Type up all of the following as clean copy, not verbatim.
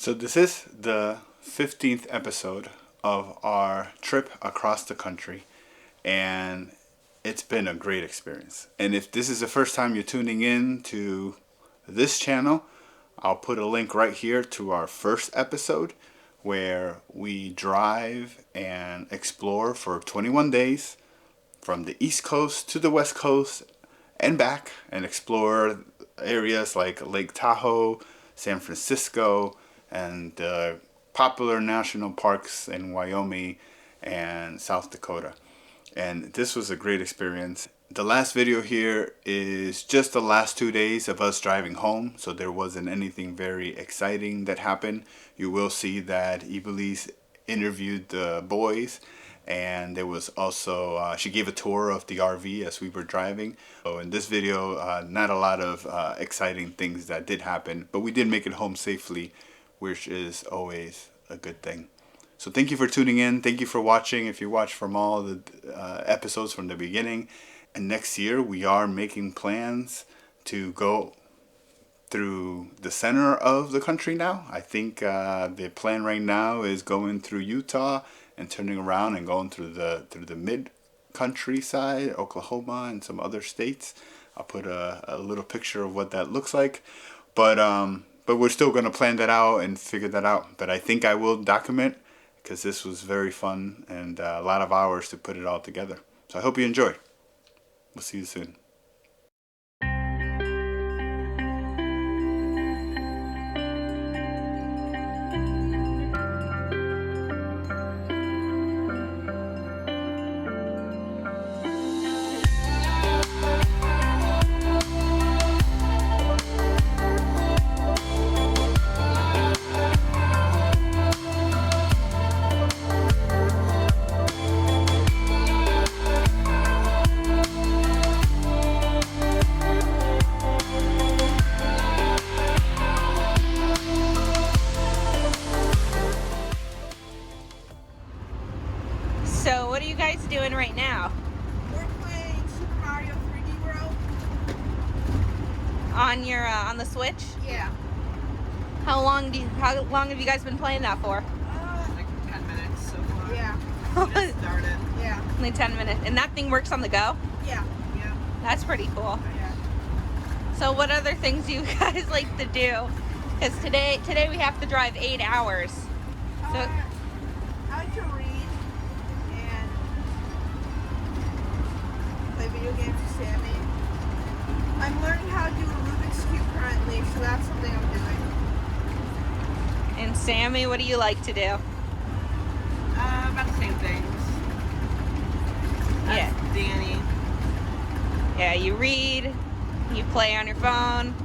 So this is the 15th episode of our trip across the country, and it's been a great experience. And if this is the first time you're tuning in to this channel, I'll put a link right here to our first episode where we drive and explore for 21 days from the East Coast to the West Coast and back, and explore areas like Lake Tahoe, San Francisco, and popular national parks in Wyoming and South Dakota. And this was a great experience. The last video here is just the last 2 days of us driving home, so there wasn't anything very exciting that happened. You will see that Ibelis interviewed the boys, and there was also she gave a tour of the RV as we were driving. So in this video, not a lot of exciting things that did happen, but we did make it home safely, which is always a good thing. So thank you for tuning in. Thank you for watching. If you watch from all the episodes from the beginning. And next year we are making plans to go through the center of the country now. I think the plan right now is going through Utah and turning around and going through the mid countryside, Oklahoma and some other states. I'll put a little picture of what that looks like. But we're still going to plan that out and figure that out. But I think I will document, because this was very fun and a lot of hours to put it all together. So I hope you enjoy. We'll see you soon. So what are you guys doing right now? We're playing Super Mario 3D World. On your on the Switch? Yeah. How long have you guys been playing that for? Like 10 minutes so far. Yeah. We just started. Yeah. Only 10 minutes. And that thing works on the go? Yeah. Yeah. That's pretty cool. Yeah. So what other things do you guys like to do? Because today we have to drive 8 hours. So I like to read and play video games with Sammy. I'm learning how to do a Rubik's Cube currently, so that's something I'm doing. and Sammy, what do you like to do? About the same things. Yeah. Danny. Yeah, you read, you play on your phone,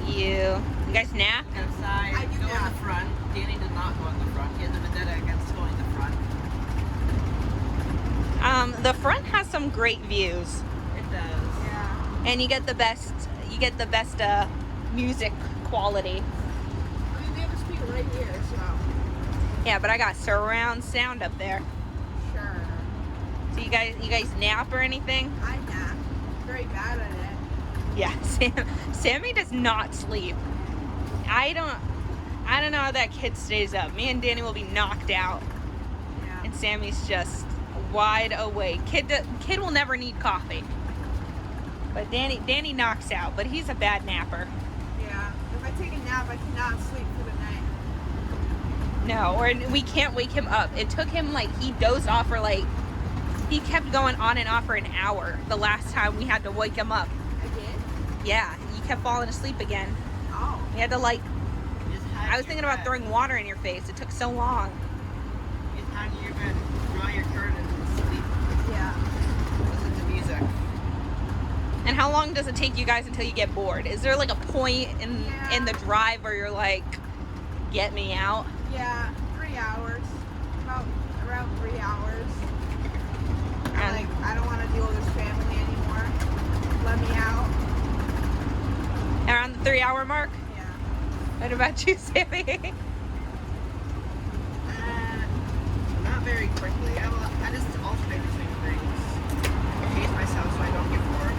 you guys nap? Inside. I do go in nap. the front. Danny did not go in the front. He has a vendetta against going in the front. The front has some great views, It does. Yeah. and you get the best music quality. I mean, we have a speaker right here, so Yeah, but I got surround sound up there. sure. So you guys nap or anything? I nap. Very bad at it. Yeah, Sammy does not sleep. I don't know how that kid stays up. Me and Danny will be knocked out, Yeah. and Sammy's just wide awake. Kid will never need coffee, but Danny knocks out. But he's a bad napper. Yeah. If I take a nap, I cannot sleep for the night. No, or we can't wake him up. It took him he dozed off for he kept going on and off for an hour. The last time we had to wake him up. I did? Yeah, he kept falling asleep again. Oh. We had to Just hide I was in thinking your about bed. throwing water in your face. It took so long. Just hide in your bed. Draw your curtains and sleep. Yeah. Listen to music. And how long does it take you guys until you get bored? Is there a point in the drive where you're like, get me out? Yeah, 3 hours. Around 3 hours. I'm And- like, I don't want to deal with this family anymore. Let me out. Around the 3-hour mark? Yeah. What about you, Sammy? Not very quickly. I just alternate between things. I pace myself so I don't get bored.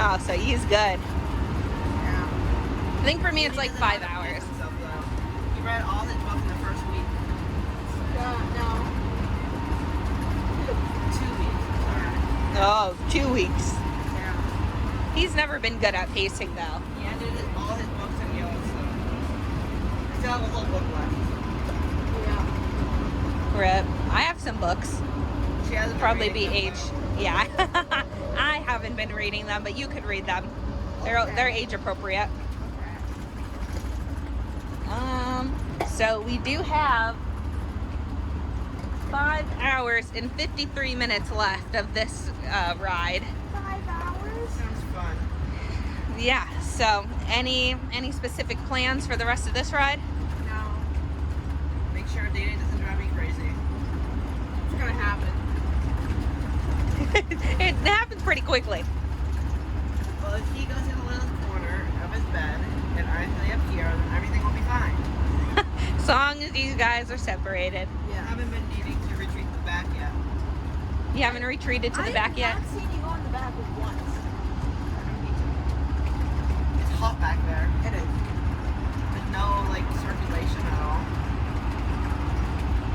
Oh, so he's good. Yeah. I think for me it's like 5 hours. read all his books in the first week. No. 2 weeks. Sorry. Oh, 2 weeks. Yeah. He's never been good at pacing though. He ended all his books in Yellowstone. I still have a whole book left. Yeah. Rip. I have some books. She hasn't been Probably reading be them, age. though. Yeah. I haven't been reading them, but you could read them. They're age appropriate. So we do have 5 hours and 53 minutes left of this ride. 5 hours? Sounds fun. Yeah. So any specific plans for the rest of this ride? No. Make sure Dana doesn't drive me crazy. It's gonna happen. It happens pretty quickly. Well, if he goes in a little corner of his bed and I stay up here, then everything will be fine. As long as you guys are separated. I Yeah. haven't been needing to retreat to the back yet. You haven't retreated to the back yet? I've seen you go in the back once. I don't need to. It's hot back there. It is. There's no like circulation at all.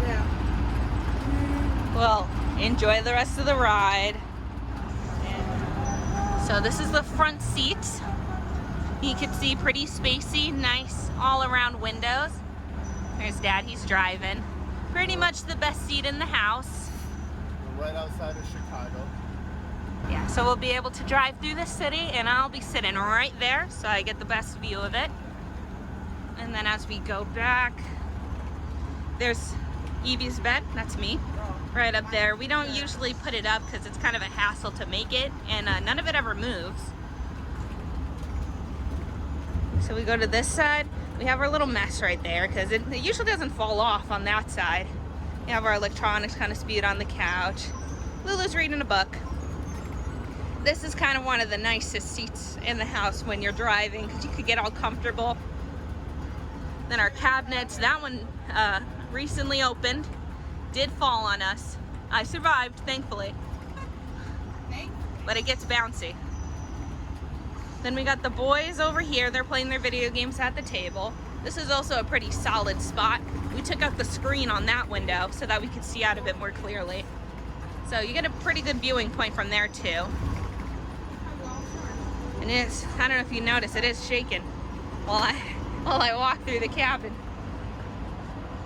Yeah. Well, enjoy the rest of the ride. So this is the front seat. You can see pretty spacey, nice all around windows. There's Dad, he's driving. Pretty much the best seat in the house. We're right outside of Chicago. Yeah, so we'll be able to drive through the city and I'll be sitting right there so I get the best view of it. And then as we go back, there's Evie's bed, that's me, right up there. We don't usually put it up because it's kind of a hassle to make it and none of it ever moves. So we go to this side, we have our little mess right there because it usually doesn't fall off on that side. We have our electronics kind of spewed on the couch. Lulu's reading a book. This is kind of one of the nicest seats in the house when you're driving because you could get all comfortable. Then our cabinets, that one recently opened, did fall on us. I survived, thankfully, but it gets bouncy. Then we got the boys over here, they're playing their video games at the table. This is also a pretty solid spot. We took out the screen on that window so that we could see out a bit more clearly. So you get a pretty good viewing point from there too. And it's, I don't know if you notice, it is shaking while I walk through the cabin.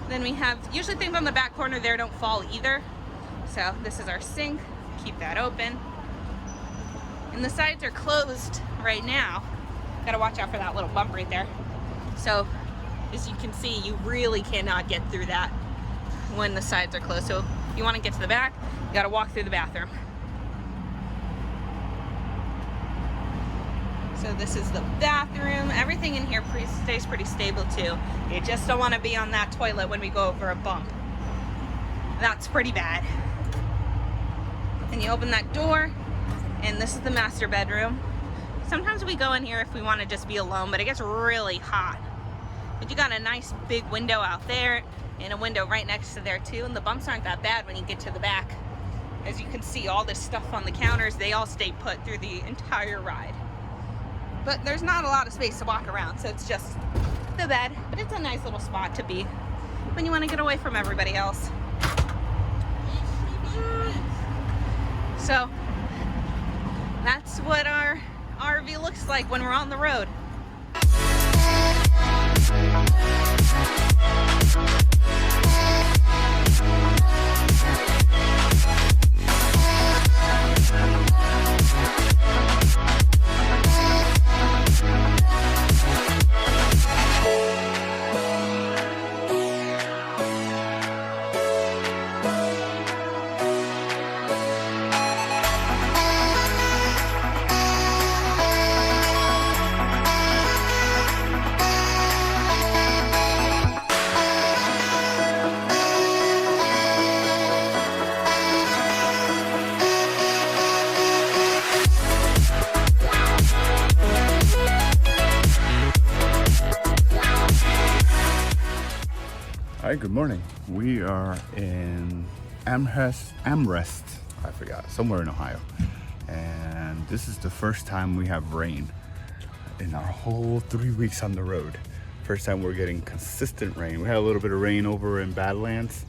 Then we have, usually things on the back corner there don't fall either. So this is our sink, keep that open. And the sides are closed right now. Gotta watch out for that little bump right there. So as you can see, you really cannot get through that when the sides are closed. So if you wanna get to the back, you gotta walk through the bathroom. So this is the bathroom. Everything in here stays pretty stable too. You just don't wanna be on that toilet when we go over a bump. That's pretty bad. And you open that door, and this is the master bedroom. Sometimes we go in here if we want to just be alone, but it gets really hot. But you got a nice big window out there and a window right next to there too, and the bumps aren't that bad when you get to the back. As you can see, all this stuff on the counters, they all stay put through the entire ride. But there's not a lot of space to walk around, so it's just the bed. But it's a nice little spot to be when you want to get away from everybody else. So that's what our RV looks like when we're on the road. Hi, good morning. We are in Amherst, I forgot, somewhere in Ohio. And this is the first time we have rain in our whole 3 weeks on the road. First time we're getting consistent rain. We had a little bit of rain over in Badlands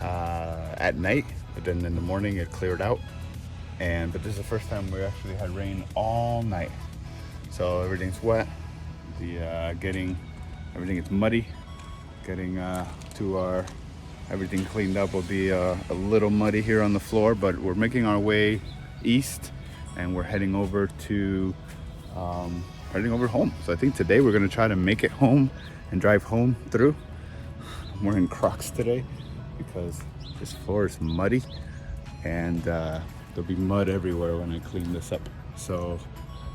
at night, but then in the morning it cleared out. But this is the first time we actually had rain all night. So everything's wet. Everything is muddy. Getting to our everything cleaned up will be a little muddy here on the floor, but we're making our way east and we're heading over to home. So I think today we're gonna try to make it home and drive home through. I'm wearing Crocs today because this floor is muddy and there'll be mud everywhere when I clean this up. So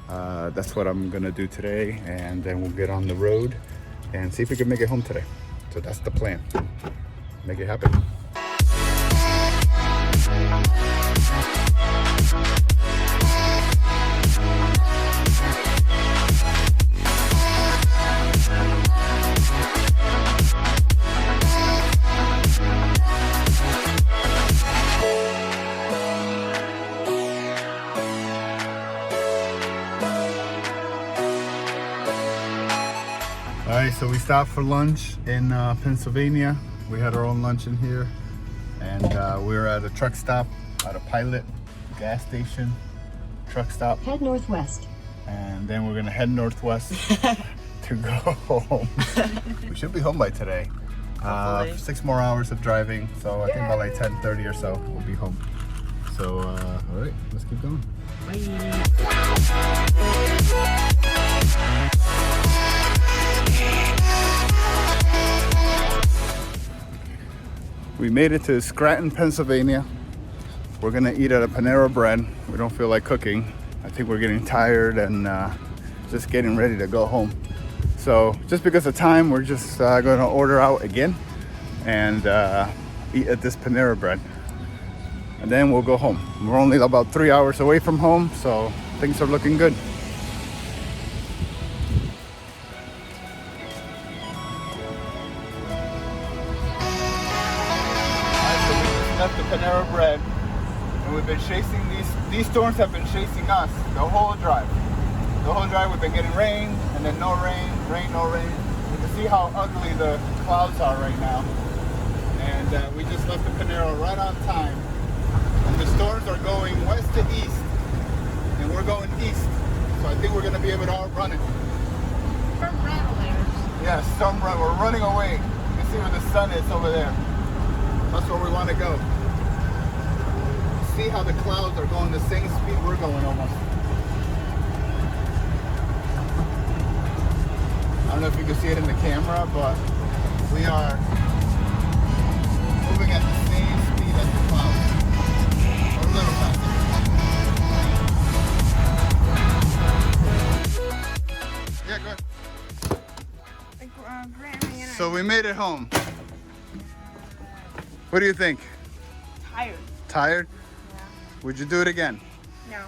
that's what I'm gonna do today, and then we'll get on the road and see if we can make it home today. So that's the plan. Make it happen. All right, so we stopped for lunch in Pennsylvania. We had our own lunch in here, and we're at a truck stop at a Pilot gas station truck stop. Head northwest. And then we're gonna head northwest to go home. We should be home by today. 6 more hours of driving, so I think by like 10:30 or so we'll be home. So, all right, let's keep going. We made it to Scranton, Pennsylvania. We're gonna eat at a Panera Bread. We don't feel like cooking. I think we're getting tired and just getting ready to go home. So just because of time, we're just gonna order out again and eat at this Panera Bread. And then we'll go home. We're only about 3 hours away from home, so things are looking good. Left the Panera Bread, and we've been chasing these storms have been chasing us the whole drive. The whole drive we've been getting rain, and then no rain, no rain. You can see how ugly the clouds are right now. And we just left the Panera right on time. And the storms are going west to east, and we're going east. So I think we're gonna be able to outrun it. From rattlers. Yeah, we're running away. You can see where the sun is over there. That's where we want to go. See how the clouds are going the same speed we're going almost. I don't know if you can see it in the camera, but we are moving at the same speed as the clouds. Or a little faster. Yeah, go ahead. So we made it home. What do you think? Tired. Tired? Yeah. Would you do it again? No.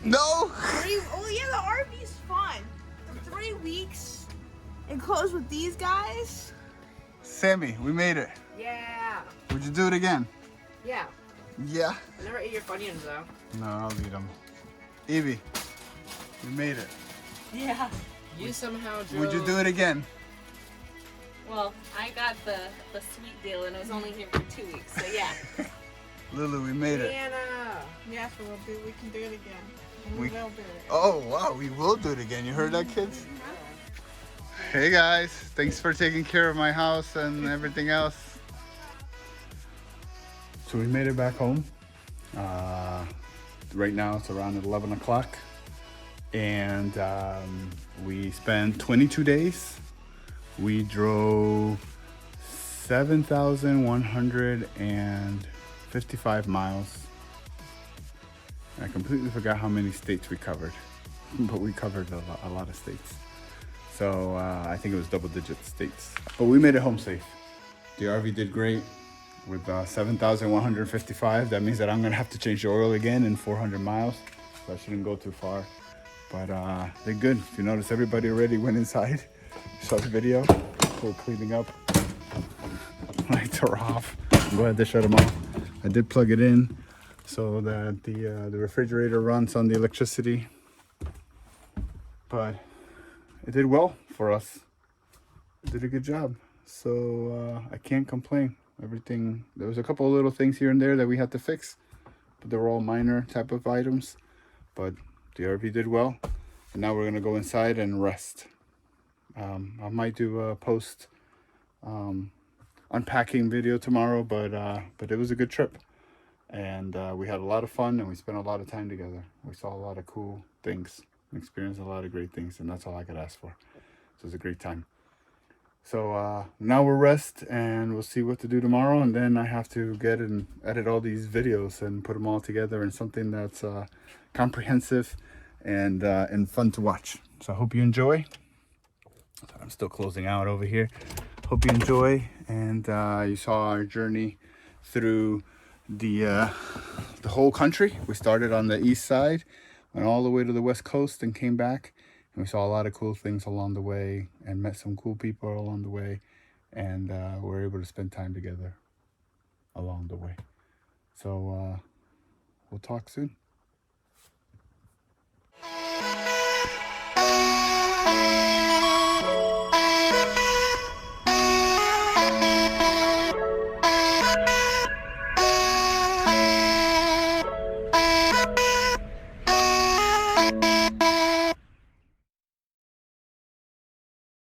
No? Oh yeah, the RV's fun. The 3 weeks enclosed with these guys. Sammy, we made it. Yeah. Would you do it again? Yeah. Yeah. I never ate your Funyuns though. No, I'll eat them. Evie, we made it. Yeah. You somehow drove... Would you do it again? Well, I got the sweet deal and I was only here for 2 weeks, so yeah. Lulu, we made it. Anna. Yes, we can do it again. And We- will do it. Oh, wow, we will do it again. You heard that, kids? Hey, guys. Thanks for taking care of my house and everything else. So we made it back home. Right now it's around 11 o'clock. And we spent 22 days. We drove 7,155 miles. I completely forgot how many states we covered, but we covered a lot of states. So I think it was double-digit states. But we made it home safe. The RV did great with 7,155. That means that I'm gonna have to change the oil again in 400 miles. So I shouldn't go too far. But they're good. If you notice, everybody already went inside. You saw the video. We're cleaning up. Lights are off. Go ahead to shut them off. I did plug it in so that the refrigerator runs on the electricity. But it did well for us. did a good job. So I can't complain. Everything, there was a couple of little things here and there that we had to fix, but they were all minor type of items. But the RV did well, and now we're gonna go inside and rest. I might do a post unpacking video tomorrow, but it was a good trip, and we had a lot of fun, and we spent a lot of time together. We saw a lot of cool things, experienced a lot of great things, and that's all I could ask for. So it was a great time. So now we'll rest, and we'll see what to do tomorrow, and then I have to get and edit all these videos and put them all together in something that's comprehensive and fun to watch. So I hope you enjoy. I'm still closing out over here. Hope you enjoy, and you saw our journey through the whole country. We started on the east side, went all the way to the west coast, and came back. And we saw a lot of cool things along the way, and met some cool people along the way, and we're able to spend time together along the way. So we'll talk soon.